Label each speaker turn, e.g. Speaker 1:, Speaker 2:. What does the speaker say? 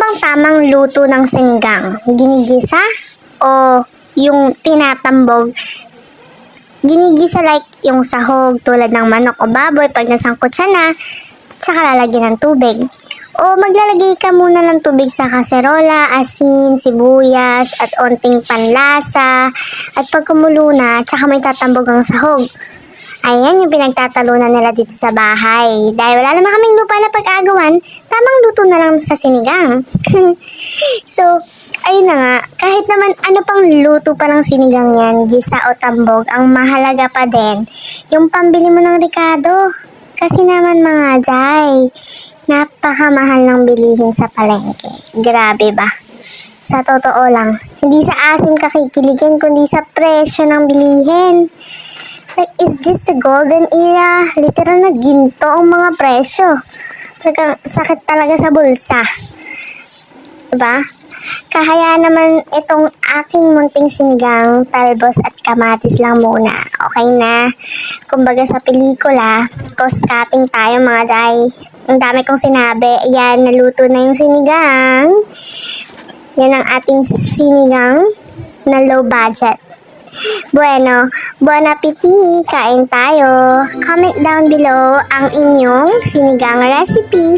Speaker 1: bang tamang luto ng sinigang? Ginigisa o yung tinatambog? Ginigisa like yung sahog tulad ng manok o baboy pag nasangkot siya na, tsaka lalagyan ng tubig. O maglalagay ka muna ng tubig sa kaserola, asin, sibuyas, at onting panlasa. At pag kumulo na, tsaka may tatambog ang sahog. Ayan yung pinagtatalunan nila dito sa bahay. Dahil wala naman kaming lupa na pag-agawan, tamang luto na lang sa sinigang. So, ayun na nga, kahit naman ano pang luto pa ng sinigang yan, gisa o tambog, ang mahalaga pa din, yung pambili mo ng Ricardo. Kasi naman mga Jai, napakamahal ng bilihin sa palengke. Grabe ba? Sa totoo lang, hindi sa asim ka kikiligin, kundi sa presyo ng bilihin. Like, is this the golden era? Literal na ginto ang mga presyo. Talagang sakit talaga sa bulsa. Diba? Kaya naman itong aking munting sinigang, talbos at kamatis lang muna. Okay na? Kumbaga sa pelikula, cost cutting tayo mga Jai. Ang dami kong sinabi. Ayan, naluto na yung sinigang. Yan ang ating sinigang na low budget. Bueno, bon appetit! Kain tayo! Comment down below ang inyong sinigang recipe.